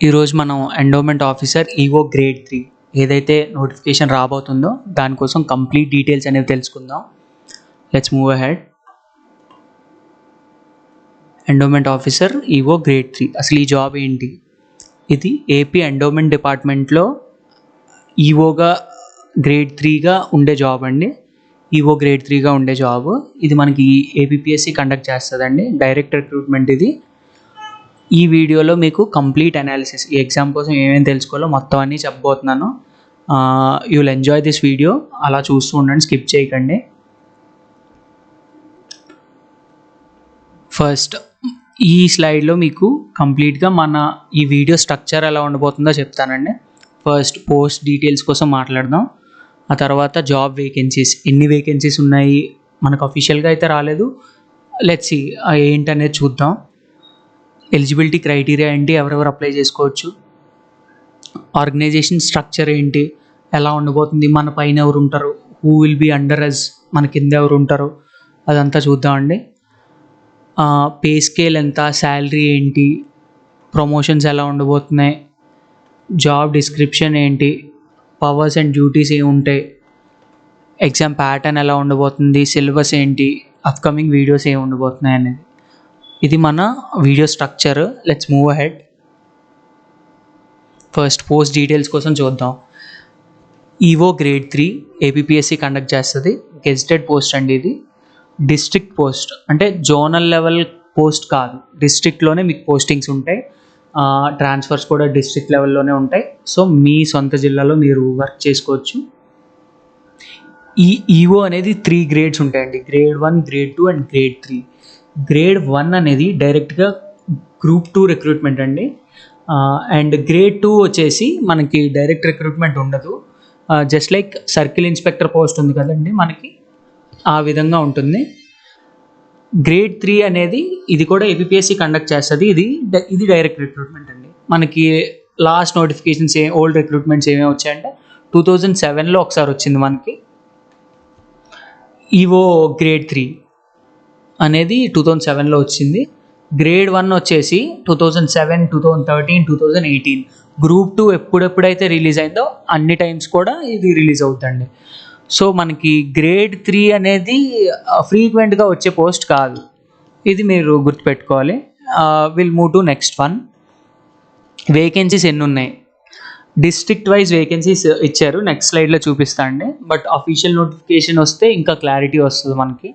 ఈరోజు మనం endowment officer EO grade 3 ఏదైతే నోటిఫికేషన్ రాబోతుందో దానికోసం కంప్లీట్ డీటెయిల్స్ అనేవి తెలుసుకుందాం. Let's move ahead. Endowment officer EO grade 3 అసలు ఈ జాబ్ ఏంటి? ఇది ఏపీ ఎండోమెంట్ డిపార్ట్మెంట్లో ఈవోగా గ్రేడ్ 3గా ఉండే జాబ్ అండి. ఈవో గ్రేడ్ 3గా ఉండే జాబ్ ఇది మనకి ఏపీపీఎస్సీ కండక్ట్ చేస్తుందండి. డైరెక్ట్ రిక్రూట్మెంట్ ఇది. ఈ వీడియోలో మీకు కంప్లీట్ అనాలిసిస్ ఈ ఎగ్జామ్ కోసం ఏమేమి తెలుసుకోవాలో మొత్తం అన్నీ చెప్పబోతున్నాను. You will enjoy this video. అలా చూస్తూ ఉండండి, స్కిప్ చేయకండి. ఫస్ట్ ఈ స్లైడ్లో మీకు కంప్లీట్గా మన ఈ వీడియో స్ట్రక్చర్ ఎలా ఉండబోతుందో చెప్తానండి. ఫస్ట్ పోస్ట్ డీటెయిల్స్ కోసం మాట్లాడదాం. ఆ తర్వాత జాబ్ వేకెన్సీస్, ఎన్ని వేకెన్సీస్ ఉన్నాయి మనకు అఫీషియల్గా అయితే రాలేదు. లెట్స్ సీ ఏంటనేది చూద్దాం. ఎలిజిబిలిటీ క్రైటీరియా ఏంటి, ఎవరెవరు అప్లై చేసుకోవచ్చు, ఆర్గనైజేషన్ స్ట్రక్చర్ ఏంటి, ఎలా ఉండబోతుంది, మన పైన ఎవరు ఉంటారు, హూ విల్ బీ అండర్ అస్, మన కింద ఎవరు ఉంటారు, అదంతా చూద్దామండి. పే స్కేల్ ఎంత, శాలరీ ఏంటి, ప్రమోషన్స్ ఎలా ఉండబోతున్నాయి, జాబ్ డిస్క్రిప్షన్ ఏంటి, పవర్స్ అండ్ డ్యూటీస్ ఏముంటాయి, ఎగ్జామ్ ప్యాటర్న్ ఎలా ఉండబోతుంది, సిలబస్ ఏంటి, అప్కమింగ్ వీడియోస్ ఏమి ఉండబోతున్నాయి అనేది. ఇది మన video structure. Let's move ahead. First post details కోసం చూద్దాం. ఈవో గ్రేడ్ 3 ఏపీపీఎస్సీ కండక్ట్ చేస్తుంది. గెజిటెడ్ పోస్ట్ అండి ఇది. డిస్ట్రిక్ట్ పోస్ట్ అంటే జోనల్ లెవెల్ పోస్ట్ కాదు, డిస్ట్రిక్ట్లోనే మీకు పోస్టింగ్స్ ఉంటాయి. ట్రాన్స్ఫర్స్ కూడా డిస్ట్రిక్ట్ లెవెల్లోనే ఉంటాయి. సో మీ సొంత జిల్లాలో మీరు వర్క్ చేసుకోవచ్చు. ఈ ఈవో అనేది 3 గ్రేడ్స్ ఉంటాయండి. Grade 1, grade 2 and grade 3. Grade 1 అనేది డైరెక్ట్గా గ్రూప్ 2 రిక్రూట్మెంట్ అండి. అండ్ గ్రేడ్ 2 వచ్చేసి మనకి డైరెక్ట్ రిక్రూట్మెంట్ ఉండదు. Just like circle inspector post ఉంది కదండి మనకి, ఆ విధంగా ఉంటుంది. గ్రేడ్ 3 అనేది ఇది కూడా ఏపీపీఎస్సీ కండక్ట్ చేస్తుంది. ఇది డైరెక్ట్ రిక్రూట్మెంట్ అండి. మనకి లాస్ట్ నోటిఫికేషన్స్ ఓల్డ్ రిక్రూట్మెంట్స్ ఏమేమి వచ్చాయంటే 2007లో ఒకసారి వచ్చింది మనకి. ఈవో గ్రేడ్ 3 అనేది 2007లో వచ్చింది. గ్రేడ్ 1 వచ్చేసి 2007, 2013, 2018. గ్రూప్ 2 ఎప్పుడైతే రిలీజ్ అయిందో అన్ని టైమ్స్ కూడా ఇది రిలీజ్ అవుతుందండి. సో మనకి గ్రేడ్ 3 అనేది ఫ్రీక్వెంట్గా వచ్చే పోస్ట్ కాదు, ఇది మీరు గుర్తుపెట్టుకోవాలి. Will move to next one. Vacancies ఎన్ని ఉన్నాయి, డిస్ట్రిక్ట్ వైజ్ వేకెన్సీస్ ఇచ్చారు, నెక్స్ట్ స్లైడ్లో చూపిస్తా అండి. బట్ అఫీషియల్ నోటిఫికేషన్ వస్తే ఇంకా క్లారిటీ వస్తుంది మనకి.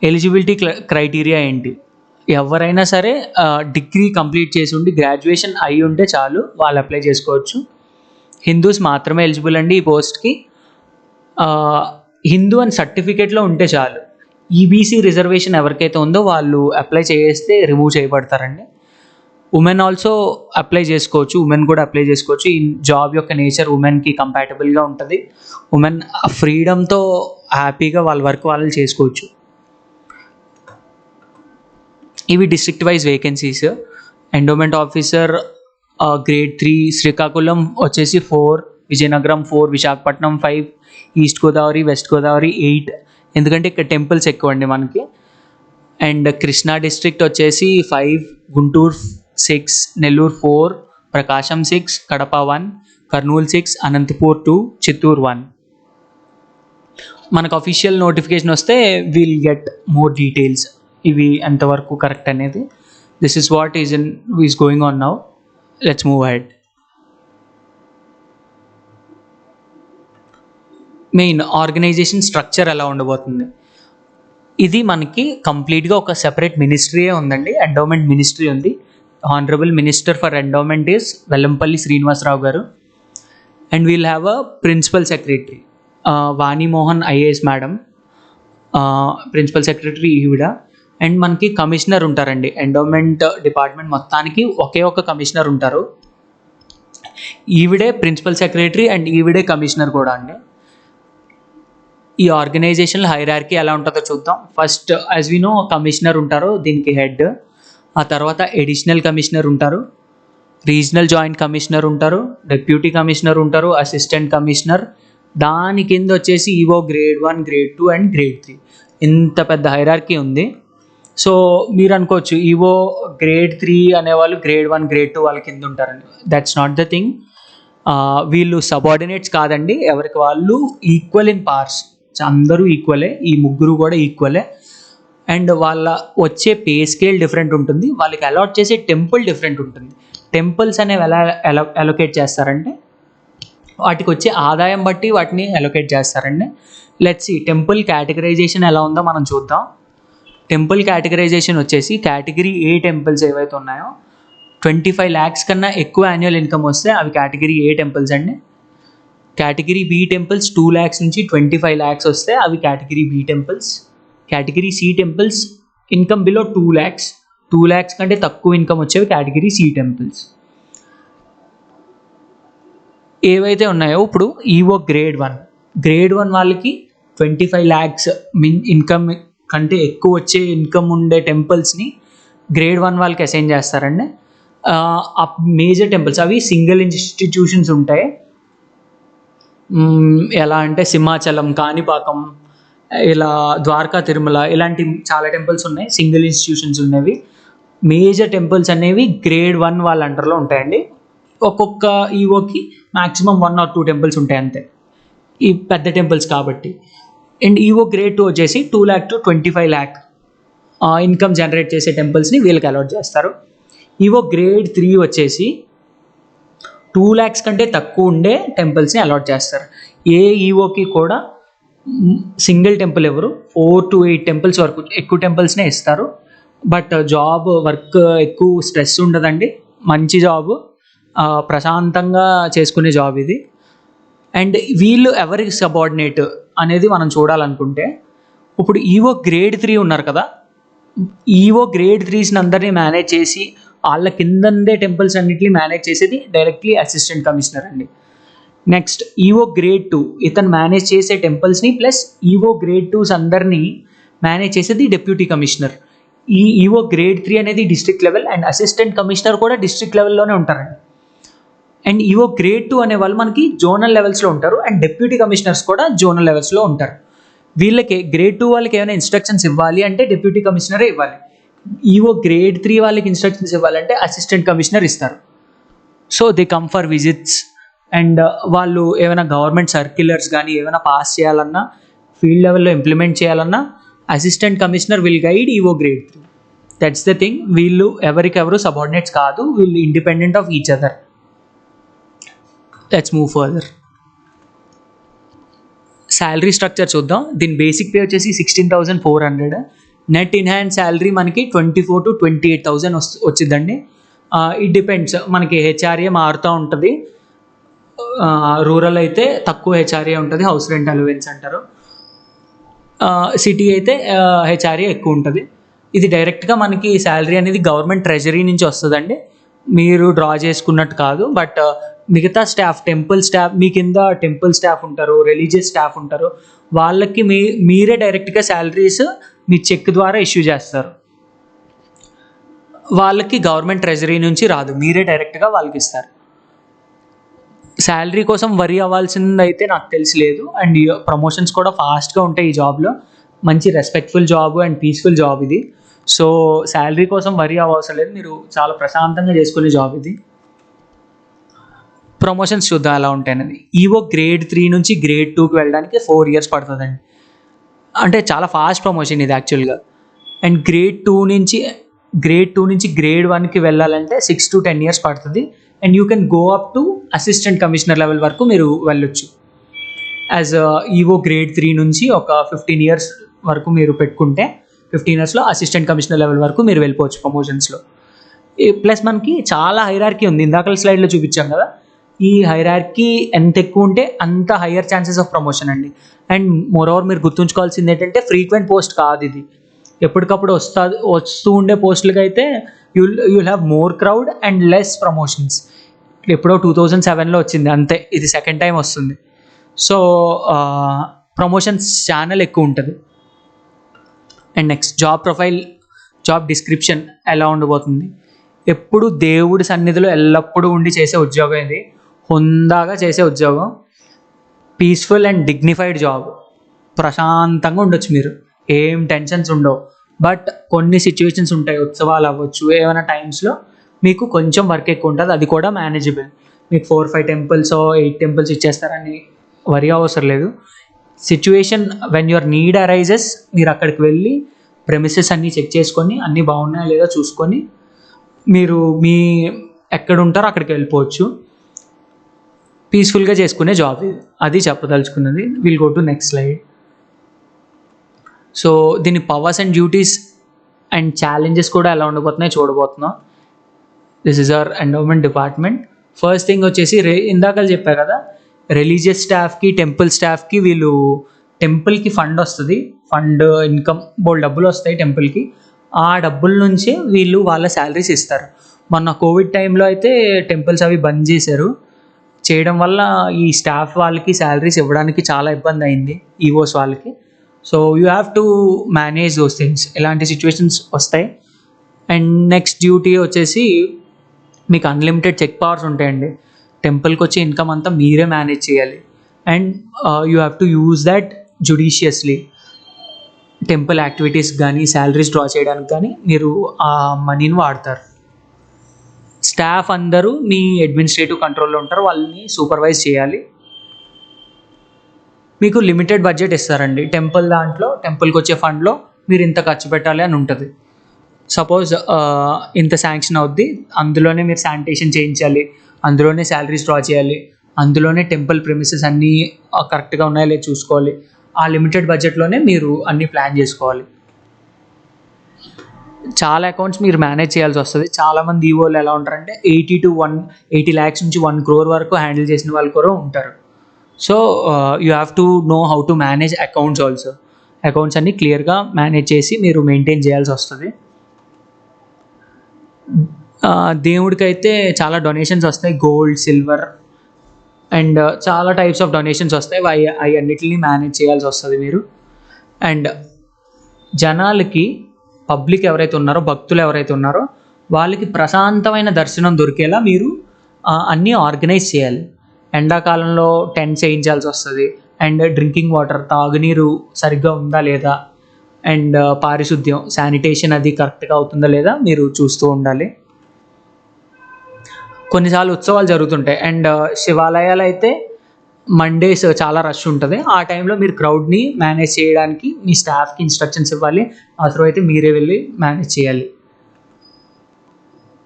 ఎలిజిబిలిటీ క్రైటీరియా ఏంటి, ఎవరైనా సరే డిగ్రీ కంప్లీట్ చేసి ఉండి గ్రాడ్యుయేషన్ అయి ఉంటే చాలు, వాళ్ళు అప్లై చేసుకోవచ్చు. హిందూస్ మాత్రమే ఎలిజిబుల్ అండి ఈ పోస్ట్కి. హిందూ అని సర్టిఫికేట్లో ఉంటే చాలు. ఈబీసీ రిజర్వేషన్ ఎవరికైతే ఉందో వాళ్ళు అప్లై చేస్తే రిమూవ్ చేయబడతారండి. ఉమెన్ ఆల్సో అప్లై చేసుకోవచ్చు, ఉమెన్ కూడా అప్లై చేసుకోవచ్చు. ఈ జాబ్ యొక్క నేచర్ ఉమెన్కి కంపాటబుల్గా ఉంటుంది. ఉమెన్ ఫ్రీడమ్తో హ్యాపీగా వాళ్ళ వర్క్ వాళ్ళు చేసుకోవచ్చు. ఇవి district wise vacancies. Endowment officer grade 3 Srikakulam వచ్చేసి 4, విజయనగరం 4, విశాఖపట్నం 5, ఈస్ట్ గోదావరి, వెస్ట్ గోదావరి 8, ఎందుకంటే ఇక్కడ టెంపుల్స్ ఎక్కువ అండి మనకి. అండ్ కృష్ణా డిస్ట్రిక్ట్ వచ్చేసి 5, గుంటూరు 6, నెల్లూరు 4, ప్రకాశం 6, కడప 1, కర్నూలు 6, అనంతపూర్ 2, చిత్తూరు 1. మనకు అఫీషియల్ నోటిఫికేషన్ వస్తే విల్ గెట్ మోర్ డీటెయిల్స్, ఇవి ఎంతవరకు కరెక్ట్ అనేది. This is what is going on now. Let's move ahead. Main organisation structure ఎలా ఉండబోతుంది, ఇది మనకి కంప్లీట్గా ఒక సెపరేట్ మినిస్ట్రీయే ఉందండి. ఎండోమెంట్ మినిస్ట్రీ ఉంది. Honourable minister for endowment is Vellampalli Srinivasarao గారు. And we'll have a principal secretary Vanimohan IAS madam, principal secretary ఈవిడ. అండ్ మనకి కమిషనర్ ఉంటారండి. ఎండోమెంట్ డిపార్ట్మెంట్ మొత్తానికి ఒకే ఒక కమిషనర్ ఉంటారు. ఈవిడే ప్రిన్సిపల్ సెక్రటరీ అండ్ ఈవిడే కమిషనర్ కూడా అండి. ఈ ఆర్గనైజేషన్ హైరార్కీ ఎలా ఉంటుందో చూద్దాం. First as we know commissioner ఉంటారు, దీనికి హెడ్. ఆ తర్వాత ఎడిషనల్ కమిషనర్ ఉంటారు, రీజనల్ జాయింట్ కమిషనర్ ఉంటారు, డెప్యూటీ కమిషనర్ ఉంటారు, అసిస్టెంట్ కమిషనర్. దాని కింద వచ్చేసి EO grade 1, grade 2 and grade 3. ఇంత పెద్ద హైరార్కీ ఉంది. సో మీరు అనుకోవచ్చు ఈవో గ్రేడ్ 3 అనేవాళ్ళు గ్రేడ్ 1 గ్రేడ్ 2 వాళ్ళ కింద ఉంటారండి. That's not the thing. వీళ్ళు సబార్డినేట్స్ కాదండి, ఎవరికి వాళ్ళు ఈక్వల్ ఇన్ పవర్స్. అందరూ ఈక్వలే, ఈ ముగ్గురు కూడా ఈక్వలే. అండ్ వాళ్ళ వచ్చే పే స్కేల్ డిఫరెంట్ ఉంటుంది, వాళ్ళకి అలాట్ చేసే టెంపుల్ డిఫరెంట్ ఉంటుంది. టెంపుల్స్ అనేవి ఎలా అలొకేట్ చేస్తారంటే వాటికి వచ్చే ఆదాయం బట్టి వాటిని అలొకేట్ చేస్తారండి. లెట్స్ సీ టెంపుల్ కేటగరైజేషన్ ఎలా ఉందో మనం చూద్దాం. టెంపుల్ కేటగరైజేషన్ వచ్చేసి కేటగిరీ ఏ టెంపుల్స్ ఏవైతే ఉన్నాయో 25 lakhs కన్నా ఎక్కువ యాన్యువల్ ఇన్కమ్ వస్తే అవి కేటగిరీ ఏ టెంపుల్స్ అండి. కేటగిరీ బి టెంపుల్స్ 2 lakhs నుంచి 25 lakhs వస్తే అవి category B temples. Category C temples income below 2 lakhs, 2 lakhs కంటే తక్కువ ఇన్కమ్ వచ్చేవి కేటగిరీ సి టెంపుల్స్. ఏవైతే ఉన్నాయో ఇప్పుడు ఈవో గ్రేడ్ 1 వాళ్ళకి 25 lakhs ఇన్కమ్ కంటే ఎక్కువ వచ్చే ఇన్కమ్ ఉండే టెంపుల్స్ని గ్రేడ్ 1 వాళ్ళకి అసైన్ చేస్తారండి. మేజర్ టెంపుల్స్ అవి సింగిల్ ఇన్స్టిట్యూషన్స్ ఉంటాయి. ఎలా అంటే సింహాచలం, కాణిపాకం, ఇలా ద్వారకా, తిరుమల ఇలాంటి చాలా టెంపుల్స్ ఉన్నాయి, సింగిల్ ఇన్స్టిట్యూషన్స్ ఉన్నవి. మేజర్ టెంపుల్స్ అనేవి గ్రేడ్ 1 వాళ్ళ అండర్లో ఉంటాయండి. ఒక్కొక్క ఈవోకి మ్యాక్సిమం 1 or 2 టెంపుల్స్ ఉంటాయి అంతే, ఈ పెద్ద టెంపుల్స్ కాబట్టి. అండ్ ఈవో గ్రేడ్ 2 వచ్చేసి 2 lakh to 25 lakh income generate చేసే టెంపుల్స్ని వీళ్ళకి అలాట్ చేస్తారు. ఈవో గ్రేడ్ 3 వచ్చేసి 2 lakhs కంటే తక్కువ ఉండే టెంపుల్స్ని అలాట్ చేస్తారు. ఏ ఈవోకి కూడా సింగిల్ టెంపుల్ ఎవరు 4 to 8 టెంపుల్స్ వరకు ఎక్కువ టెంపుల్స్నే ఇస్తారు. బట్ జాబ్ వర్క్ ఎక్కువ స్ట్రెస్ ఉండదండి, మంచి జాబ్, ప్రశాంతంగా చేసుకునే జాబ్ ఇది. అండ్ వీళ్ళు ఎవరికి సబార్డినేట్ అనేది మనం చూడాలనుకుంటే ఇప్పుడు ఈవో గ్రేడ్ 3 ఉన్నారు కదా, ఈవో గ్రేడ్ 3స్ని అందరినీ మేనేజ్ చేసి వాళ్ళ కిందందే టెంపుల్స్ అన్నింటినీ మేనేజ్ చేసేది డైరెక్ట్లీ అసిస్టెంట్ కమిషనర్ అండి. నెక్స్ట్ ఈవో గ్రేడ్ 2 ఇతను మేనేజ్ చేసే టెంపుల్స్ని ప్లస్ ఈవో గ్రేడ్ 2s అందరినీ మేనేజ్ చేసేది డెప్యూటీ కమిషనర్. ఈ ఈవో గ్రేడ్ 3 అనేది district level and assistant commissioner కూడా డిస్ట్రిక్ట్ లెవెల్లోనే ఉంటారండి. అండ్ ఈవో గ్రేడ్ 2 అనే వాళ్ళు మనకి జోనల్ లెవెల్స్లో ఉంటారు అండ్ డెప్యూటీ కమిషనర్స్ కూడా జోనల్ లెవెల్స్లో ఉంటారు. వీళ్ళకి గ్రేడ్ 2 వాళ్ళకి ఏమైనా ఇన్స్ట్రక్షన్స్ ఇవ్వాలి అంటే డెప్యూటీ కమిషనరే ఇవ్వాలి. ఈవో గ్రేడ్ 3 వాళ్ళకి ఇన్స్ట్రక్షన్స్ ఇవ్వాలంటే అసిస్టెంట్ కమిషనర్ ఇస్తారు. So they come for visits and వాళ్ళు ఏమైనా గవర్నమెంట్ సర్క్యులర్స్ కానీ ఏమైనా పాస్ చేయాలన్నా, ఫీల్డ్ లెవెల్లో ఇంప్లిమెంట్ చేయాలన్నా assistant commissioner will guide EO grade 3. That's the thing. వీళ్ళు ఎవరికెవరు సబార్డినేట్స్ కాదు, వీళ్ళు independent of each other. Let's move further. Salary structure చూద్దాం. దీని బేసిక్ పే వచ్చేసి 16,400. నెట్ ఇన్ హ్యాండ్ శాలరీ మనకి 24,000 to 28,000 వచ్చిందండి. ఇట్ డిపెండ్స్, మనకి హెచ్ఆర్ఏ మారుతూ ఉంటుంది. రూరల్ అయితే తక్కువ హెచ్ఆర్ఏ ఉంటుంది, హౌస్ రెంట్ అలవెన్స్ అంటారు. సిటీ అయితే హెచ్ఆర్ఏ ఎక్కువ ఉంటుంది. ఇది డైరెక్ట్గా మనకి శాలరీ అనేది గవర్నమెంట్ ట్రెజరీ నుంచి వస్తుందండి, మీరు డ్రా చేసుకున్నట్టు కాదు. బట్ మిగతా స్టాఫ్, టెంపుల్ స్టాఫ్, మీ కింద టెంపుల్ స్టాఫ్ ఉంటారు, రిలీజియస్ స్టాఫ్ ఉంటారు, వాళ్ళకి మీరే డైరెక్ట్గా శాలరీస్ మీ చెక్ ద్వారా ఇష్యూ చేస్తారు. వాళ్ళకి గవర్నమెంట్ ట్రెజరీ నుంచి రాదు, మీరే డైరెక్ట్గా వాళ్ళకి ఇస్తారు. శాలరీ కోసం వరీ అవ్వాల్సింది అయితే నాకు తెలియలేదు. అండ్ ప్రమోషన్స్ కూడా ఫాస్ట్గా ఉంటాయి ఈ జాబ్లో. మంచి respectful job and peaceful job ఇది. సో శాలరీ కోసం వరీ అవ్వవసరం లేదు, మీరు చాలా ప్రశాంతంగా చేసుకునే జాబ్ ఇది. ప్రమోషన్స్ చూద్దాం ఎలా ఉంటాయనేది. ఈవో గ్రేడ్ 3 నుంచి గ్రేడ్ 2కి వెళ్ళడానికి 4 years పడుతుందండి, అంటే చాలా ఫాస్ట్ ప్రమోషన్ ఇది యాక్చువల్గా. అండ్ గ్రేడ్ 2 నుంచి గ్రేడ్ 1కి వెళ్ళాలంటే 6 to 10 years పడుతుంది. And you can go up to assistant commissioner level వరకు మీరు వెళ్ళొచ్చు. యాజ్ ఈవో గ్రేడ్ 3 నుంచి ఒక 15 years వరకు మీరు పెట్టుకుంటే 15 yearsలో అసిస్టెంట్ కమిషనర్ లెవెల్ వరకు మీరు వెళ్ళిపోవచ్చు ప్రమోషన్స్లో. ప్లస్ మనకి చాలా హైరార్కీ ఉంది, ఇందాక స్లైడ్లో చూపించాం కదా. ఈ హైరార్కీ ఎంత ఎక్కువ ఉంటే అంత హయ్యర్ ఛాన్సెస్ ఆఫ్ ప్రమోషన్ అండి. అండ్ మోరోవర్ మీరు గుర్తుంచుకోవాల్సింది ఏంటంటే ఫ్రీక్వెంట్ పోస్ట్ కాదు ఇది, ఎప్పటికప్పుడు వస్తూ ఉండే పోస్టులకి అయితే you'll have more crowd and less promotions. ఎప్పుడో 2007లో వచ్చింది అంతే, ఇది సెకండ్ టైం వస్తుంది. సో ప్రమోషన్స్ ఛానల్ ఎక్కువ ఉంటుంది. And next job profile, job description ఎలా ఉండబోతుంది. ఎప్పుడు దేవుడి సన్నిధిలో ఎల్లప్పుడూ ఉండి చేసే ఉద్యోగం ఇది, హుందాగా చేసే ఉద్యోగం, పీస్ఫుల్ అండ్ డిగ్నిఫైడ్ జాబ్. ప్రశాంతంగా ఉండొచ్చు మీరు, ఏం టెన్షన్స్ ఉండవు. బట్ కొన్ని సిచ్యువేషన్స్ ఉంటాయి, ఉత్సవాలు అవ్వచ్చు, ఏమైనా టైమ్స్లో మీకు కొంచెం వర్క్ ఎక్కువ ఉంటుంది, అది కూడా మేనేజబుల్. మీకు 4-5 టెంపుల్స్ 8 టెంపుల్స్ ఇచ్చేస్తారని వరి అవసరం లేదు. Situation when your need arises, మీరు అక్కడికి వెళ్ళి ప్రెమిసెస్ అన్నీ చెక్ చేసుకొని అన్నీ బాగున్నాయా లేదా చూసుకొని మీరు మీ ఎక్కడ ఉంటారో అక్కడికి వెళ్ళిపోవచ్చు. పీస్ఫుల్గా చేసుకునే జాబ్ ఇది, అది చెప్పదలుచుకున్నది. Will go to next slide. So దీని powers and duties and challenges కూడా ఎలా ఉండబోతున్నాయి చూడబోతున్నాం. This is our endowment department. First thing వచ్చేసి ఇందాక చెప్పా కదా, రిలీజియస్ స్టాఫ్కి టెంపుల్ స్టాఫ్కి వీళ్ళు టెంపుల్కి ఫండ్ వస్తుంది, ఫండ్ ఇన్కమ్ బోల్ డబ్బులు వస్తాయి టెంపుల్కి. ఆ డబ్బుల నుంచే వీళ్ళు వాళ్ళ శాలరీస్ ఇస్తారు. మొన్న కోవిడ్ టైంలో అయితే టెంపుల్స్ అవి బంద్ చేశారు. చేయడం వల్ల ఈ స్టాఫ్ వాళ్ళకి శాలరీస్ ఇవ్వడానికి చాలా ఇబ్బంది అయింది, ఈవోస్ వాళ్ళకి. So you have to manage those things, ఇలాంటి సిచ్యువేషన్స్ వస్తాయి. అండ్ నెక్స్ట్ డ్యూటీ వచ్చేసి మీకు అన్లిమిటెడ్ చెక్ పవర్స్ ఉంటాయండి. టెంపుల్కి వచ్చే ఇన్కమ్ అంతా మీరే మేనేజ్ చేయాలి. And you have to use that judiciously. Temple activities కానీ శాలరీస్ డ్రా చేయడానికి కానీ మీరు ఆ మనీని వాడతారు. స్టాఫ్ అందరూ మీ అడ్మినిస్ట్రేటివ్ కంట్రోల్లో ఉంటారు, వాళ్ళని సూపర్వైజ్ చేయాలి. మీకు లిమిటెడ్ బడ్జెట్ ఇస్తారండి టెంపుల్ దాంట్లో, టెంపుల్కి వచ్చే ఫండ్లో మీరు ఇంత ఖర్చు పెట్టాలి అని ఉంటుంది. సపోజ్ ఇంత శాంక్షన్ అవుద్ది, అందులోనే మీరు శానిటేషన్ చేయించాలి, అందులోనే శాలరీస్ డ్రా చేయాలి, అందులోనే టెంపుల్ ప్రెమిసెస్ అన్నీ కరెక్ట్గా ఉన్నాయో లేదో చూసుకోవాలి. ఆ లిమిటెడ్ బడ్జెట్లోనే మీరు అన్నీ ప్లాన్ చేసుకోవాలి. చాలా అకౌంట్స్ మీరు మేనేజ్ చేయాల్సి వస్తుంది. చాలామంది ఈవోలు ఎలా ఉంటారంటే 80 lakhs నుంచి 1 crore వరకు హ్యాండిల్ చేసిన వాళ్ళు కూడా ఉంటారు. So you have to know how to manage accounts also. Accounts అన్నీ క్లియర్గా మేనేజ్ చేసి మీరు మెయింటైన్ చేయాల్సి వస్తుంది. దేవుడికైతే చాలా డొనేషన్స్ వస్తాయి, గోల్డ్, సిల్వర్ అండ్ చాలా టైప్స్ ఆఫ్ డొనేషన్స్ వస్తాయి. అవి అన్నిటిని మేనేజ్ చేయాల్సి వస్తుంది మీరు. అండ్ జనాలకి, పబ్లిక్ ఎవరైతే ఉన్నారో, భక్తులు ఎవరైతే ఉన్నారో వాళ్ళకి ప్రశాంతమైన దర్శనం దొరికేలా మీరు అన్నీ ఆర్గనైజ్ చేయాలి. ఎండాకాలంలో టెంట్స్ వేయించాల్సి వస్తుంది. అండ్ డ్రింకింగ్ వాటర్, తాగునీరు సరిగ్గా ఉందా లేదా, అండ్ పారిశుద్ధ్యం, శానిటేషన్ అది కరెక్ట్గా అవుతుందా లేదా మీరు చూస్తూ ఉండాలి. కొన్నిసార్లు ఉత్సవాలు జరుగుతుంటాయి అండ్ శివాలయాలు అయితే మండేస్ చాలా రష్ ఉంటుంది. ఆ టైంలో మీరు క్రౌడ్ని మేనేజ్ చేయడానికి మీ స్టాఫ్కి ఇన్స్ట్రక్షన్స్ ఇవ్వాలి, అవసరమైతే మీరే వెళ్ళి మేనేజ్ చేయాలి.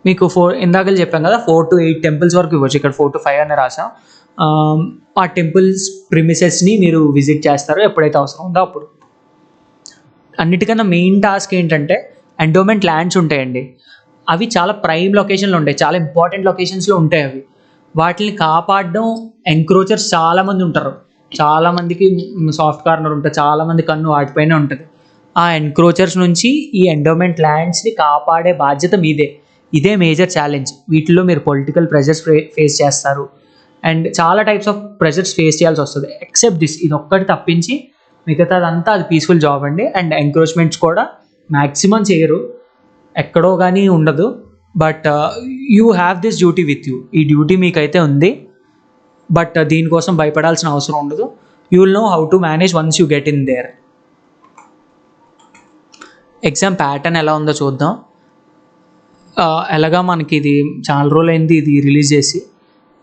మీకు ఇందాక చెప్పాం కదా 4 to 8 టెంపుల్స్ వరకు ఇవ్వచ్చు, ఇక్కడ 4 to 5 అని రాసాం. ఆ టెంపుల్స్ ప్రిమిసెస్ని మీరు విజిట్ చేస్తారో ఎప్పుడైతే అవసరం ఉందో అప్పుడు. అన్నిటికన్నా మెయిన్ టాస్క్ ఏంటంటే ఎండోమెంట్ ల్యాండ్స్ ఉంటాయండి, అవి చాలా ప్రైమ్ లొకేషన్లో ఉంటాయి, చాలా ఇంపార్టెంట్ లొకేషన్స్లో ఉంటాయి. అవి వాటిని కాపాడడం, ఎంక్రోచర్స్ చాలామంది ఉంటారు, చాలామందికి సాఫ్ట్ కార్నర్ ఉంటుంది, చాలామంది కన్ను వాటిపైనే ఉంటుంది. ఆ ఎంక్రోచర్స్ నుంచి ఈ ఎండోమెంట్ ల్యాండ్స్ని కాపాడే బాధ్యత మీదే. ఇదే మేజర్ ఛాలెంజ్. వీటిలో మీరు పొలిటికల్ ప్రెషర్స్ ఫేస్ చేస్తారు అండ్ చాలా టైప్స్ ఆఫ్ ప్రెషర్స్ ఫేస్ చేయాల్సి వస్తుంది. ఎక్సెప్ట్ దిస్, ఇది ఒక్కటి తప్పించి మిగతాదంతా అది పీస్ఫుల్ జాబ్ అండి. అండ్ ఎంక్రోచ్మెంట్స్ కూడా మ్యాక్సిమం చేయరు, ఎక్కడో కానీ ఉండదు. But you have this duty with you. ఈ డ్యూటీ మీకైతే ఉంది, బట్ దీనికోసం భయపడాల్సిన అవసరం ఉండదు. You will know how to manage once you get in there. Exam pattern ఎలా ఉందో చూద్దాం. ఎలాగా మనకి ఇది చాలా రోజులు అయింది ఇది రిలీజ్ చేసి.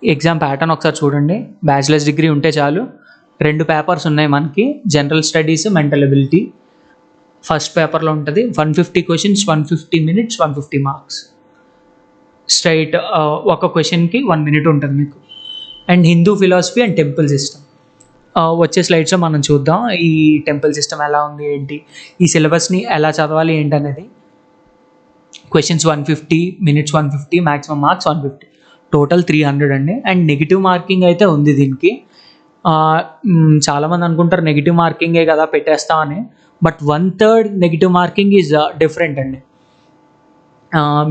ఎగ్జామ్ ప్యాటర్న్ ఒకసారి చూడండి. బ్యాచిలర్స్ డిగ్రీ ఉంటే చాలు. 2 పేపర్స్ ఉన్నాయి మనకి, general studies, mental ability. First పేపర్లో ఉంటుంది 150 questions, 150 minutes, 150 marks. స్ట్రైట్ ఒక క్వశ్చన్కి 1 minute ఉంటుంది మీకు. And Hindu philosophy and temple system. వచ్చే స్లైడ్స్లో మనం చూద్దాం ఈ టెంపుల్ సిస్టమ్ ఎలా ఉంది ఏంటి, ఈ సిలబస్ని ఎలా చదవాలి ఏంటి అనేది. Questions 150, minutes 150, maximum marks 150, total 300 అండి. అండ్ నెగిటివ్ మార్కింగ్ అయితే ఉంది దీనికి. చాలామంది అనుకుంటారు నెగిటివ్ మార్కింగే కదా పెట్టేస్తామని, but 1/3 negative marking is different అండి.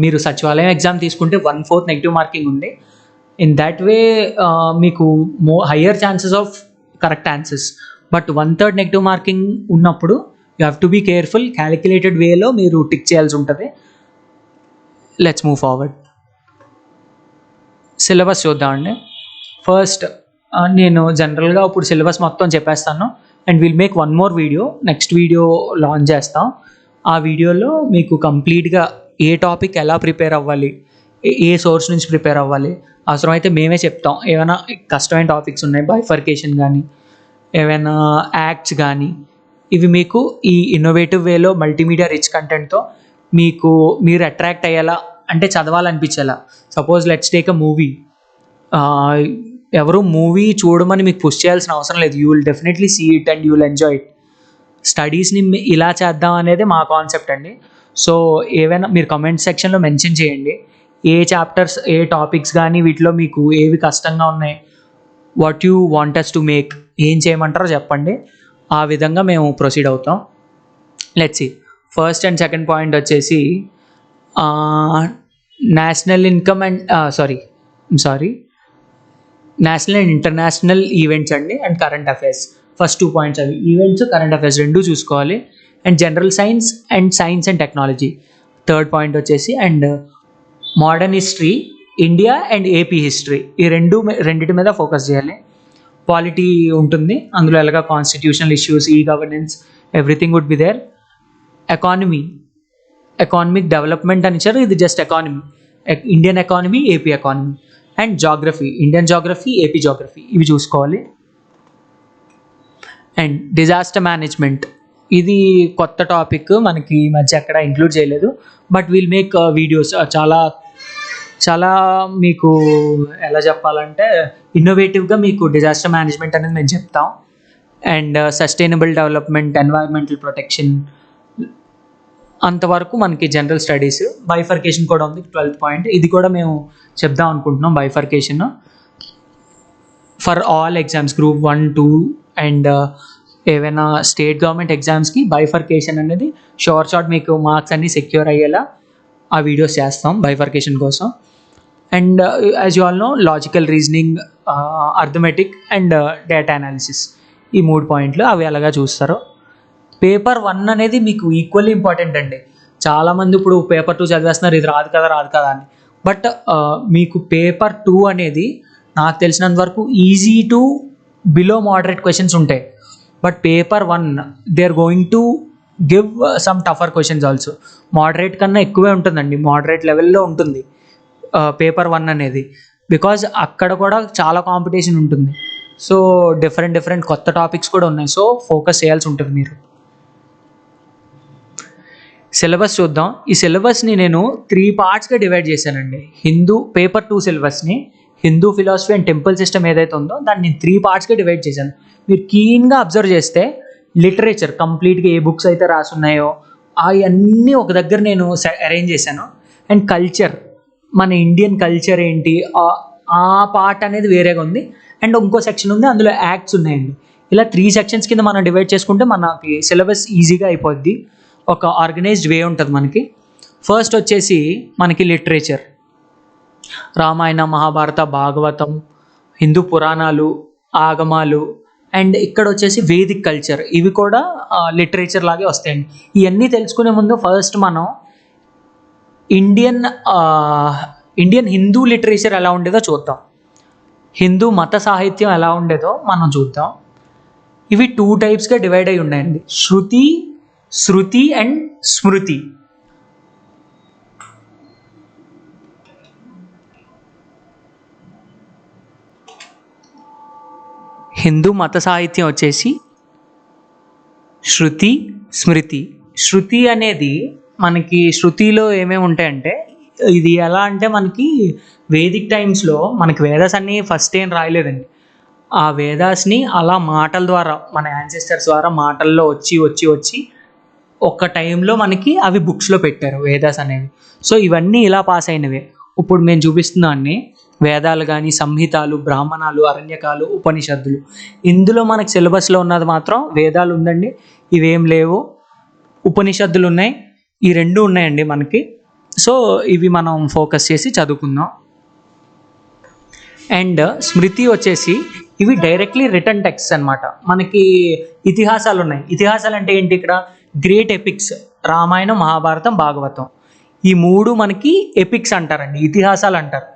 మీరు సచివాలయం ఎగ్జామ్ తీసుకుంటే 1/4 నెగిటివ్ మార్కింగ్ ఉంది. ఇన్ దాట్ వే మీకు higher chances of correct answers. But 1/3 negative marking ఉన్నప్పుడు you have to be careful. Calculated వేలో మీరు టిక్ చేయాల్సి ఉంటుంది. Let's move forward. సిలబస్ చూద్దామండి. ఫస్ట్ నేను జనరల్గా ఇప్పుడు సిలబస్ మొత్తం చెప్పేస్తాను and will make 1 more video. Next video launch చేస్తాం. ఆ వీడియోలో మీకు కంప్లీట్గా ఏ టాపిక్ ఎలా ప్రిపేర్ అవ్వాలి, ఏ సోర్స్ నుంచి ప్రిపేర్ అవ్వాలి, అవసరమైతే మేమే చెప్తాం. ఏమైనా కష్టమైన టాపిక్స్ ఉన్నాయి, బైఫర్కేషన్ కానీ ఏమైనా యాక్ట్స్ కానీ, ఇవి మీకు ఈ ఇన్నోవేటివ్ వేలో మల్టీమీడియా రిచ్ కంటెంట్తో మీరు అట్రాక్ట్ అయ్యేలా, అంటే చదవాలనిపించేలా. Suppose let's take a movie. ఎవరు మూవీ చూడమని మీకు పుష్ చేయాల్సిన అవసరం లేదు. You will definitely see it and you will enjoy it. స్టడీస్ని ఇలా చేద్దాం అనేది మా కాన్సెప్ట్ అండి. సో ఏవైనా మీరు కమెంట్ సెక్షన్లో మెన్షన్ చేయండి, ఏ చాప్టర్స్, ఏ టాపిక్స్ కానీ వీటిలో మీకు ఏవి కష్టంగా ఉన్నాయి, what you want us to make, ఏం చేయమంటారో చెప్పండి. ఆ విధంగా మేము ప్రొసీడ్ అవుతాం. Let's see. First and second point వచ్చేసి national income and national and international events అండి, and current affairs. First 2 points అవి ఈవెంట్స్, కరెంట్ అఫైర్స్ రెండూ చూసుకోవాలి. And general science and technology third point వచ్చేసి. And modern history, India and AP history, ఈ రెండిటి మీద focus చేయాలి. పాలిటీ ఉంటుంది అందులో, ఎలాగా కాన్స్టిట్యూషనల్ ఇష్యూస్, ఈ governance, everything would be there. Economic development అని ఇచ్చారు, ఇది just economy. Indian economy, AP economy. And geography, Indian geography, AP geography, ఇవి చూసుకోవాలి. అండ్ డిజాస్టర్ మేనేజ్మెంట్, ఇది కొత్త టాపిక్, మనకి ఈ మధ్య ఎక్కడ ఇంక్లూడ్ చేయలేదు. బట్ విల్ మేక్ వీడియోస్ చాలా మీకు ఎలా చెప్పాలంటే ఇన్నోవేటివ్గా మీకు డిజాస్టర్ మేనేజ్మెంట్ అనేది మేము చెప్తాం. And sustainable development, environmental protection, అంతవరకు మనకి జనరల్ స్టడీస్. బైఫర్కేషన్ కూడా ఉంది 12th పాయింట్, ఇది కూడా మేము చెప్దాం అనుకుంటున్నాం. Bifurcation for all exams, group 1, 2 and ఏవైనా స్టేట్ గవర్నమెంట్ ఎగ్జామ్స్కి బైఫర్కేషన్ అనేది షార్ట్ మీకు మార్క్స్ అన్నీ సెక్యూర్ అయ్యేలా ఆ వీడియోస్ చేస్తాం బైఫర్కేషన్ కోసం. And as you all know, logical reasoning, arithmetic and data analysis, ఈ 3 పాయింట్లు అవి ఎలాగా చూస్తారో. పేపర్ 1 అనేది మీకు ఈక్వల్లీ ఇంపార్టెంట్ అండి. చాలామంది ఇప్పుడు పేపర్ 2 చదివేస్తున్నారు, ఇది రాదు కదా అని. బట్ మీకు పేపర్ 2 అనేది నాకు తెలిసినంత వరకు easy to below moderate questions ఉంటాయి. But paper 1 they are going to give some tougher questions also. Moderate కన్నా ఎక్కువే ఉంటుందండి, మోడరేట్ లెవెల్లో ఉంటుంది పేపర్ 1 అనేది. బికాజ్ అక్కడ కూడా చాలా కాంపిటీషన్ ఉంటుంది. సో డిఫరెంట్ కొత్త టాపిక్స్ కూడా ఉన్నాయి. సో ఫోకస్ చేయాల్సి ఉంటుంది మీరు. సిలబస్ చూద్దాం. ఈ సిలబస్ని నేను 3 పార్ట్స్గా డివైడ్ చేశానండి. పేపర్ 2 సిలబస్ని Hindu philosophy and temple system ఏదైతే ఉందో దాన్ని నేను 3 పార్ట్స్గా డివైడ్ చేశాను. మీరు కీన్గా అబ్జర్వ్ చేస్తే లిటరేచర్ కంప్లీట్గా ఏ బుక్స్ అయితే రాసున్నాయో అవన్నీ ఒక దగ్గర నేను అరేంజ్ చేశాను. అండ్ కల్చర్, మన ఇండియన్ కల్చర్ ఏంటి, ఆ పార్ట్ అనేది వేరేగా ఉంది. అండ్ ఇంకో సెక్షన్ ఉంది, అందులో యాక్ట్స్ ఉన్నాయండి. ఇలా 3 సెక్షన్స్ కింద మనం డివైడ్ చేసుకుంటే మనకి సిలబస్ ఈజీగా అయిపోద్ది. ఒక ఆర్గనైజ్డ్ వే ఉంటుంది మనకి. ఫస్ట్ వచ్చేసి మనకి లిటరేచర్, రామాయణ, మహాభారత, భాగవతం, హిందూ పురాణాలు, ఆగమాలు. అండ్ ఇక్కడ వచ్చేసి వేదిక్ కల్చర్, ఇవి కూడా లిటరేచర్ లాగే వస్తాయండి. ఇవన్నీ తెలుసుకునే ముందు ఫస్ట్ మనం ఇండియన్ హిందూ లిటరేచర్ ఎలా ఉండేదో చూద్దాం. హిందూ మత సాహిత్యం ఎలా ఉండేదో మనం చూద్దాం. ఇవి 2 టైప్స్గా డివైడ్ అయి ఉన్నాయండి, శృతి అండ్ స్మృతి. హిందూ మత సాహిత్యం వచ్చేసి శృతి, స్మృతి. శృతి అనేది మనకి, శృతిలో ఏమేమి ఉంటాయంటే, ఇది ఎలా అంటే మనకి వేదిక్ టైమ్స్లో మనకి వేదాస్ అన్నీ ఫస్ట్ ఏం రాయలేదండి. ఆ వేదాస్ని అలా మాటల ద్వారా, మన యాన్సెస్టర్స్ ద్వారా మాటల్లో వచ్చి ఒక టైంలో మనకి అవి బుక్స్లో పెట్టారు వేదాస్ అనేవి. సో ఇవన్నీ ఇలా పాస్ అయినవే. ఇప్పుడు మేము చూపిస్తున్నాన్ని వేదాలు కానీ, సంహితాలు, బ్రాహ్మణాలు, అరణ్యకాలు, ఉపనిషత్తులు. ఇందులో మనకి సిలబస్లో ఉన్నది మాత్రం వేదాలు ఉందండి, ఇవేం లేవు. ఉపనిషత్తులు ఉన్నాయి, ఈ 2 ఉన్నాయండి మనకి. సో ఇవి మనం ఫోకస్ చేసి చదువుకుందాం. అండ్ స్మృతి వచ్చేసి ఇవి డైరెక్ట్లీ రిటర్న్ టెక్స్ట్ అనమాట. మనకి ఇతిహాసాలు ఉన్నాయి. ఇతిహాసాలు అంటే ఏంటి, ఇక్కడ గ్రేట్ ఎపిక్స్, రామాయణం, మహాభారతం, భాగవతం, ఈ 3 మనకి ఎపిక్స్ అంటారండి, ఇతిహాసాలు అంటారు.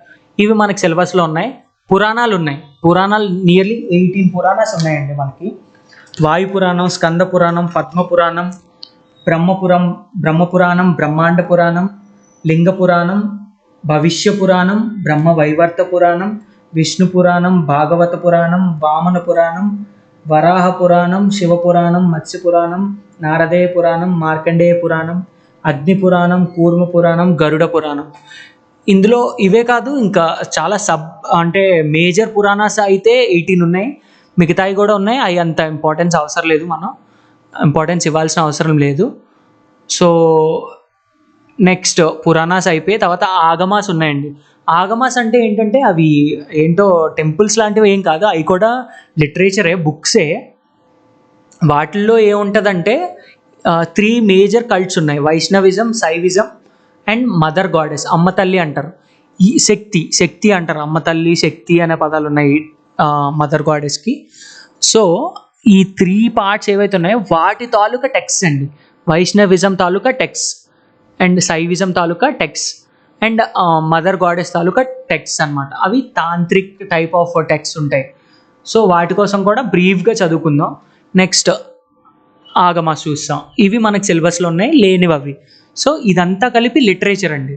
ఇవి మనకి సిలబస్లో ఉన్నాయి. పురాణాలు ఉన్నాయి. పురాణాలు నియర్లీ 18 పురాణాస్ ఉన్నాయండి మనకి. వాయు పురాణం, స్కంద పురాణం, పద్మ పురాణం, బ్రహ్మపురాణం, బ్రహ్మాండ పురాణం, లింగ పురాణం, భవిష్య పురాణం, బ్రహ్మ వైవర్త పురాణం, విష్ణు పురాణం, భాగవత పురాణం, వామన పురాణం, వరాహ పురాణం, శివ పురాణం, మత్స్య పురాణం, నారదేయ పురాణం, మార్కండేయ పురాణం, అగ్ని పురాణం, కూర్మ పురాణం, గరుడ పురాణం. ఇందులో ఇవే కాదు, ఇంకా చాలా అంటే మేజర్ పురాణాస్ అయితే 18 ఉన్నాయి. మిగతావి కూడా ఉన్నాయి. అవి అంత ఇంపార్టెన్స్ ఇవ్వాల్సిన అవసరం లేదు. సో నెక్స్ట్ పురాణాస్ అయిపోయి తర్వాత ఆగమాస్ ఉన్నాయండి. ఆగమాస్ అంటే ఏంటంటే అవి ఏంటో టెంపుల్స్ లాంటివి ఏం కాదు, అవి కూడా లిటరేచరే, బుక్సే. వాటిల్లో ఏముంటుందంటే 3 మేజర్ కల్ట్స్ ఉన్నాయి: Vaishnavism, Shaivism and mother goddess, అమ్మ తల్లి అంటారు. ఈ శక్తి అంటారు, అమ్మ తల్లి, శక్తి అనే పదాలు ఉన్నాయి మదర్ గాడెస్కి. సో ఈ 3 పార్ట్స్ ఏవైతే ఉన్నాయో వాటి తాలూకా టెక్స్ట్ అండి. వైష్ణవిజం తాలూకా టెక్స్ట్ అండ్ శైవిజం తాలూకా టెక్స్ట్ అండ్ మదర్ గాడెస్ తాలూకా టెక్స్ట్ అనమాట. అవి తాంత్రిక్ టైప్ ఆఫ్ టెక్స్ట్ ఉంటాయి. సో వాటి కోసం కూడా బ్రీఫ్గా చదువుకుందాం. నెక్స్ట్ ఆగమాస్ చూస్తాం. ఇవి మనకు సిలబస్లో ఉన్నాయి, లేనివి అవి. సో ఇదంతా కలిపి లిటరేచర్ అండి.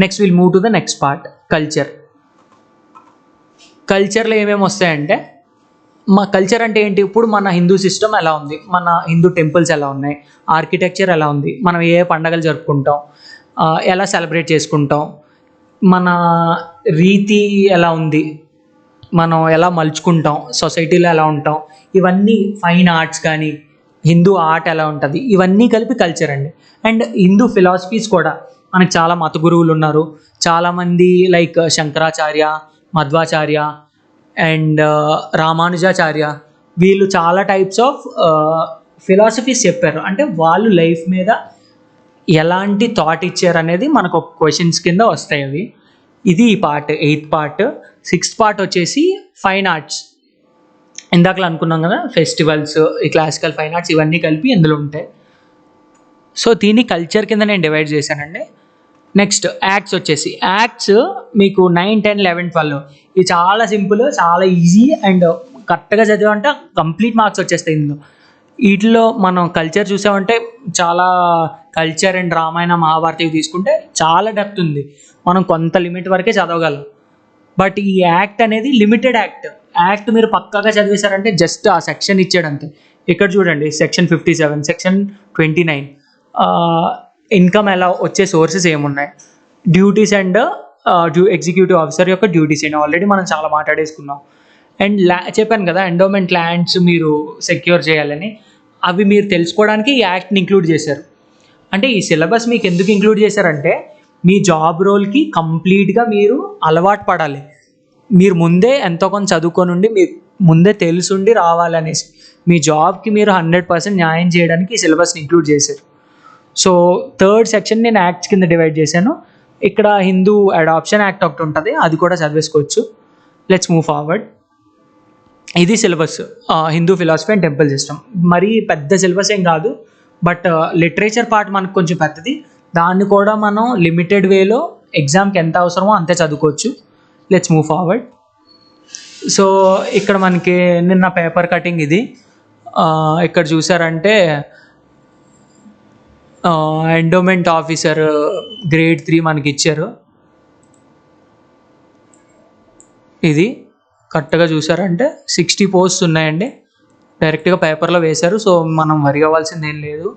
Next will move to the next part, culture. కల్చర్లో ఏమేమి వస్తాయంటే, మా కల్చర్ అంటే ఏంటి? ఇప్పుడు మన హిందూ సిస్టమ్ ఎలా ఉంది, మన హిందూ టెంపుల్స్ ఎలా ఉన్నాయి, ఆర్కిటెక్చర్ ఎలా ఉంది, మనం ఏ పండగలు జరుపుకుంటాం, ఎలా సెలబ్రేట్ చేసుకుంటాం, మన రీతి ఎలా ఉంది, మనం ఎలా మలుచుకుంటాం, సొసైటీలో ఎలా ఉంటాం, ఇవన్నీ, ఫైన్ ఆర్ట్స్ కానీ హిందూ ఆర్ట్ ఎలా ఉంటుంది, ఇవన్నీ కలిపి కల్చర్ అండి. అండ్ హిందూ ఫిలాసఫీస్ కూడా, మనకు చాలా మత గురువులు ఉన్నారు. చాలామంది లైక్ శంకరాచార్య, మధ్వాచార్య అండ్ రామానుజాచార్య, వీళ్ళు చాలా టైప్స్ ఆఫ్ ఫిలాసఫీస్ చెప్పారు. అంటే వాళ్ళు లైఫ్ మీద ఎలాంటి థాట్ ఇచ్చారు అనేది మనకు ఒక క్వశ్చన్స్ కింద వస్తాయి అవి. ఇది ఈ part, 8th part. 6th part వచ్చేసి ఫైన్ ఆర్ట్స్. ఇందాకలా అనుకున్నాం కదా, ఫెస్టివల్స్, ఈ క్లాసికల్ ఫైన్ ఆర్ట్స్, ఇవన్నీ కలిపి ఇందులో ఉంటాయి. సో దీన్ని కల్చర్ కింద నేను డివైడ్ చేశానండి. నెక్స్ట్ యాక్ట్స్ వచ్చేసి, యాక్ట్స్ మీకు 9, 10, 11, 12 ఇది చాలా సింపుల్, చాలా ఈజీ అండ్ కరెక్ట్గా చదివామంటే కంప్లీట్ మార్క్స్ వచ్చేస్తాయి ఇందులో. వీటిలో మనం కల్చర్ చూసామంటే చాలా, కల్చర్ అండ్ రామాయణ మహాభారత తీసుకుంటే చాలా డెప్త్ ఉంది, మనం కొంత లిమిట్ వరకే చదవగలం. బట్ ఈ యాక్ట్ అనేది లిమిటెడ్ యాక్ట్ మీరు పక్కాగా చదివేశారంటే జస్ట్ ఆ సెక్షన్ ఇచ్చాడంతే. ఇక్కడ చూడండి, సెక్షన్ 57, సెక్షన్ 29, ఇన్కమ్ ఎలా వచ్చే సోర్సెస్ ఏమున్నాయి, డ్యూటీస్ అండ్ ఎగ్జిక్యూటివ్ ఆఫీసర్ యొక్క డ్యూటీస్ ఏంటి, ఆల్రెడీ మనం చాలా మాట్లాడేసుకున్నాం. అండ్ చెప్పాను కదా, ఎండోమెంట్ ల్యాండ్స్ మీరు సెక్యూర్ చేయాలని, అవి మీరు తెలుసుకోవడానికి ఈ యాక్ట్ని ఇంక్లూడ్ చేశారు. అంటే ఈ సిలబస్ మీకు ఎందుకు ఇంక్లూడ్ చేశారంటే, మీ జాబ్ రోల్కి కంప్లీట్గా మీరు అలవాటు పడాలి. మీరు ముందే ఎంతో కొంత చదువుకొని ఉండి, మీకు ముందే తెలుసుండి రావాలనేసి, మీ జాబ్కి మీరు 100% న్యాయం చేయడానికి ఈ సిలబస్ని ఇంక్లూడ్ చేశారు. సో 3rd సెక్షన్ నేను యాక్ట్స్ కింద డివైడ్ చేశాను. ఇక్కడ హిందూ అడాప్షన్ యాక్ట్ ఒకటి ఉంటుంది, అది కూడా చదివేసుకోవచ్చు. Let's move forward. ఇది syllabus, Hindu philosophy and temple system. మరీ పెద్ద సిలబస్ ఏం కాదు, బట్ లిటరేచర్ పార్ట్ మనకు కొంచెం పెద్దది. దాన్ని కూడా మనం లిమిటెడ్ వేలో ఎగ్జామ్కి ఎంత అవసరమో అంతే చదువుకోవచ్చు. Let's move forward. సో ఇక్కడ మనకి నిన్న పేపర్ కటింగ్ ఇది. ఇక్కడ చూసారంటే ఎండోమెంట్ ఆఫీసర్ గ్రేడ్ 3 మనకి ఇచ్చారు. ఇది కరెక్ట్గా చూసారంటే 60 పోస్ట్స్ ఉన్నాయండి, డైరెక్ట్గా పేపర్లో వేశారు. సో మనం వరి అవ్వాల్సింది ఏం లేదు,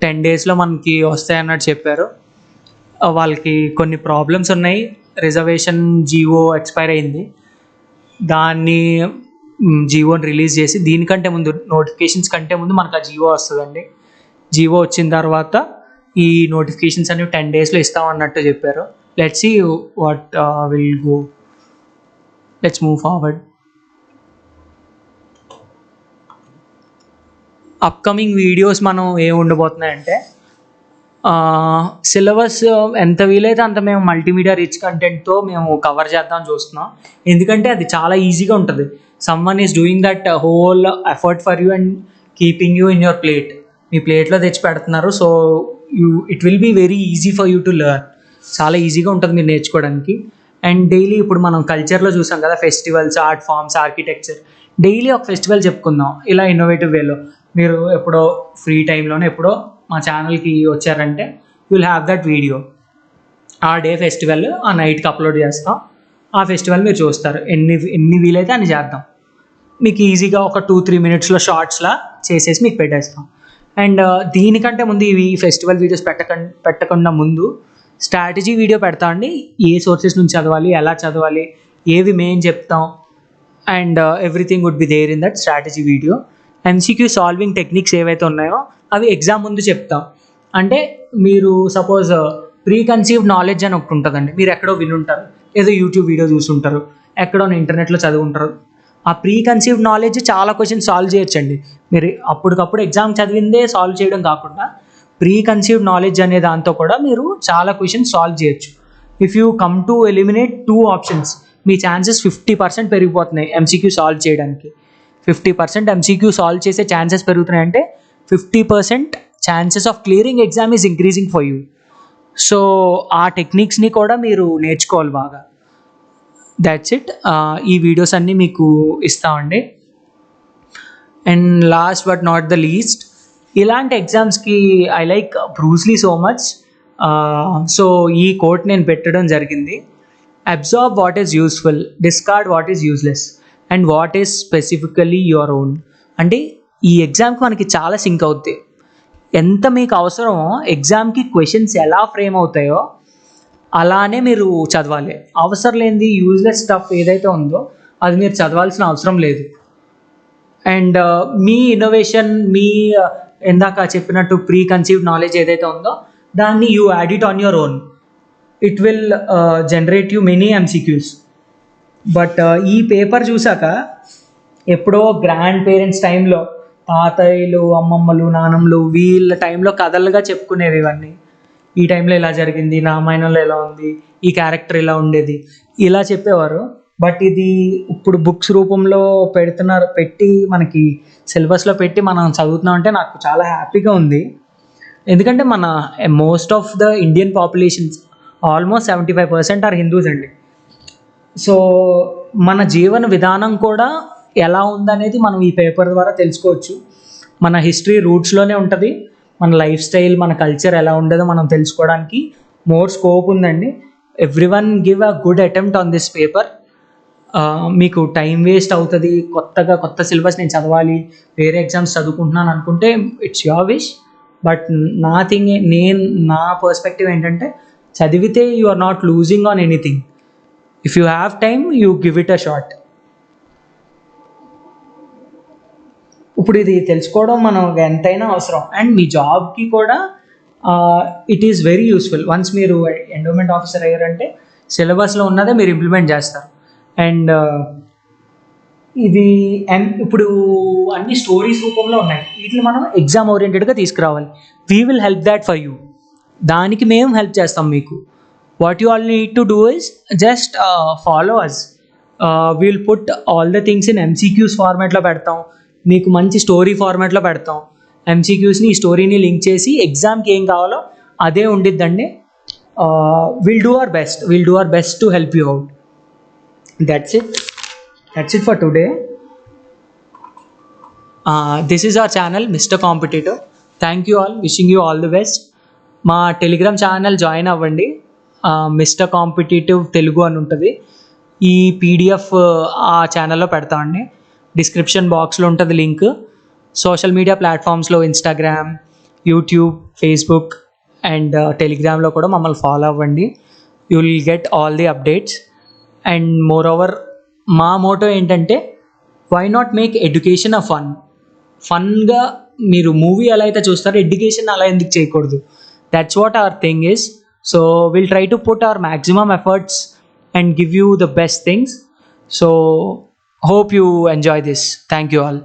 10 డేస్లో మనకి వస్తాయన్నట్టు చెప్పారు. వాళ్ళకి కొన్ని ప్రాబ్లమ్స్ ఉన్నాయి. రిజర్వేషన్ జీవో ఎక్స్పైర్ అయింది, దాన్ని జీవోని రిలీజ్ చేసి, దీనికంటే ముందు నోటిఫికేషన్స్ కంటే ముందు మనకు ఆ జీవో వస్తుందండి. జీవో వచ్చిన తర్వాత ఈ నోటిఫికేషన్స్ అనేవి 10 డేస్లో ఇస్తామన్నట్టు చెప్పారు. Let's see what will go. Let's move forward. Upcoming videos మనం ఏం ఉండబోతున్నాయంటే, సిలబస్ ఎంత వీలైతే అంత మేము మల్టీమీడియా రిచ్ కంటెంట్తో మేము కవర్ చేద్దాం చూస్తున్నాం. ఎందుకంటే అది చాలా ఈజీగా ఉంటుంది. Someone is doing that whole effort for you and keeping you in your plate. మీ ప్లేట్లో తెచ్చి పెడుతున్నారు. So it will be very easy for you to learn. చాలా ఈజీగా ఉంటుంది మీరు నేర్చుకోవడానికి. అండ్ డైలీ ఇప్పుడు మనం కల్చర్లో చూసాం కదా, festivals, art forms, architecture. Daily ఒక ఫెస్టివల్ చెప్పుకుందాం ఇలా ఇన్నోవేటివ్ వేలో. మీరు ఎప్పుడో ఫ్రీ టైంలోనే ఎప్పుడో మా ఛానల్కి వచ్చారంటే విల్ హ్యావ్ దట్ వీడియో. ఆ డే ఫెస్టివల్ ఆ నైట్కి అప్లోడ్ చేస్తాం. ఆ ఫెస్టివల్ మీరు చూస్తారు. ఎన్ని వీలైతే అన్ని చేద్దాం. మీకు ఈజీగా ఒక 2-3 మినిట్స్లో షార్ట్స్లా చేసేసి మీకు పెట్టేస్తాం. అండ్ దీనికంటే ముందు ఇవి ఫెస్టివల్ వీడియోస్ పెట్టకుండా ముందు స్ట్రాటజీ వీడియో పెడతా అండి. ఏ సోర్సెస్ నుంచి చదవాలి, ఎలా చదవాలి, ఏవి మెయిన్ చెప్తాం, and everything would be there in that strategy video. MCQ solving techniques ఏవైతే ఉన్నాయో అవి ఎగ్జామ్ ముందు చెప్తాం. అంటే మీరు సపోజ్ ప్రీ కన్సీవ్డ్ నాలెడ్జ్ అని ఒకటి ఉంటుందండి. మీరు ఎక్కడో వినుంటారు, ఏదో యూట్యూబ్ వీడియో చూసుంటారు, ఎక్కడో ఇంటర్నెట్లో చదువుంటారు. ఆ ప్రీ కన్సీవ్డ్ నాలెడ్జ్ చాలా క్వశ్చన్స్ సాల్వ్ చేయొచ్చండి. మీరు అప్పటికప్పుడు ఎగ్జామ్ చదివిందే సాల్వ్ చేయడం కాకుండా ప్రీ కన్సీవ్డ్ నాలెడ్జ్ అనే దాంతో కూడా మీరు చాలా క్వశ్చన్స్ సాల్వ్ చేయొచ్చు. If you come to eliminate 2 options, మీ ఛాన్సెస్ 50% పెరిగిపోతున్నాయి ఎంసీక్యూ సాల్వ్ చేయడానికి. 50% ఎంసీక్యూ సాల్వ్ చేసే ఛాన్సెస్ పెరుగుతున్నాయంటే 50% chances of clearing exam is increasing for you. So ఆ టెక్నిక్స్ని కూడా మీరు నేర్చుకోవాలి బాగా. That's it. ఈ వీడియోస్ అన్నీ మీకు ఇస్తామండి. And last but not the least, ఇలాంటి ఎగ్జామ్స్కి I like Bruce Lee so much. So ఈ కోట్ నేను పెట్టడం జరిగింది. Absorb what is useful, discard what is useless, and what is specifically your own. అంటే ఈ ఎగ్జామ్కి మనకి చాలా సింక్ అవుతాయి. ఎంత మీకు అవసరమో ఎగ్జామ్కి క్వశ్చన్స్ ఎలా ఫ్రేమ్ అవుతాయో అలానే మీరు చదవాలి. అవసరం లేనిది యూజ్లెస్ స్టఫ్ ఏదైతే ఉందో అది మీరు చదవాల్సిన అవసరం లేదు. అండ్ మీ ఇన్నోవేషన్, మీ ఇందాక చెప్పినట్టు ప్రీ కన్సీవ్డ్ నాలెడ్జ్ ఏదైతే ఉందో దాన్ని you add it on your own. It will generate you many MCQs. But ఈ పేపర్ చూసాక ఎప్పుడో గ్రాండ్ పేరెంట్స్ టైంలో, తాతయ్యలు, అమ్మమ్మలు, నానమ్మలు వీళ్ళ టైంలో కథలుగా చెప్పుకునేవి ఇవన్నీ. ఈ టైంలో ఇలా జరిగింది, రామాయణంలో ఎలా ఉంది, ఈ క్యారెక్టర్ ఇలా ఉండేది, ఇలా చెప్పేవారు. బట్ ఇది ఇప్పుడు బుక్స్ రూపంలో పెట్టి మనకి సిలబస్లో పెట్టి మనం చదువుతున్నాం అంటే నాకు చాలా హ్యాపీగా ఉంది. ఎందుకంటే మన most of the Indian populations almost 75% are Hindus అండి. సో మన జీవన విధానం కూడా ఎలా ఉందనేది మనం ఈ పేపర్ ద్వారా తెలుసుకోవచ్చు. మన హిస్టరీ రూట్స్లోనే ఉంటుంది. మన లైఫ్ స్టైల్, మన కల్చర్ ఎలా ఉండదో మనం తెలుసుకోవడానికి మోర్ స్కోప్ ఉందండి. Everyone give a good attempt on this paper. మీకు టైం వేస్ట్ అవుతుంది, కొత్త సిలబస్ నేను చదవాలి, వేరే ఎగ్జామ్స్ చదువుకుంటున్నాను అనుకుంటే ఇట్స్ యువర్ విష్. బట్ నా పర్స్పెక్టివ్ ఏంటంటే చదివితే you are not losing on anything. If you have time you give it a shot. ఇప్పుడు ఇది తెలుసుకోవడం మనం ఎంతైనా అవసరం. అండ్ మీ జాబ్కి కూడా it is very useful. Once మీరు ఎండోమెంట్ ఆఫీసర్ అయ్యారంటే సిలబస్లో ఉన్నదే మీరు ఇంప్లిమెంట్ చేస్తారు. అండ్ ఇది ఇప్పుడు అన్ని స్టోరీస్ రూపంలో ఉన్నాయి. వీటిని మనం ఎగ్జామ్ ఓరియంటెడ్గా తీసుకురావాలి. We will help that for you. దానికి మేము హెల్ప్ చేస్తాం మీకు. What you all need to do is just follow us. We'll put all the things in MCQs ఫార్మాట్లో పెడతాం, మీకు మంచి స్టోరీ ఫార్మాట్లో పెడతాం. ఎంసీక్యూస్ని ఈ స్టోరీని లింక్ చేసి ఎగ్జామ్కి ఏం కావాలో అదే ఉండిద్దండి. Will do our best to help you out. That's it for today. This is our channel Mr. Competitor. Thank you all. Wishing you all the best. మా టెలిగ్రామ్ ఛానల్ జాయిన్ అవ్వండి. మిస్టర్ కాంపిటేటివ్ తెలుగు అని ఉంటుంది. ఈ PDF ఆ ఛానల్లో పెడతామండి. Description బాక్స్లో ఉంటుంది లింక్. సోషల్ మీడియా ప్లాట్ఫామ్స్లో ఇన్స్టాగ్రామ్, యూట్యూబ్, ఫేస్బుక్ అండ్ టెలిగ్రామ్లో కూడా మమ్మల్ని ఫాలో అవ్వండి. You will get all the updates. And moreover మా మోటో ఏంటంటే why not make education a ఫన్గా. మీరు మూవీ ఎలా అయితే చూస్తారో ఎడ్యుకేషన్ అలా ఎందుకు చేయకూడదు? That's what our thing is. So will try to put our maximum efforts and give you the best things. So hope you enjoy this. Thank you all.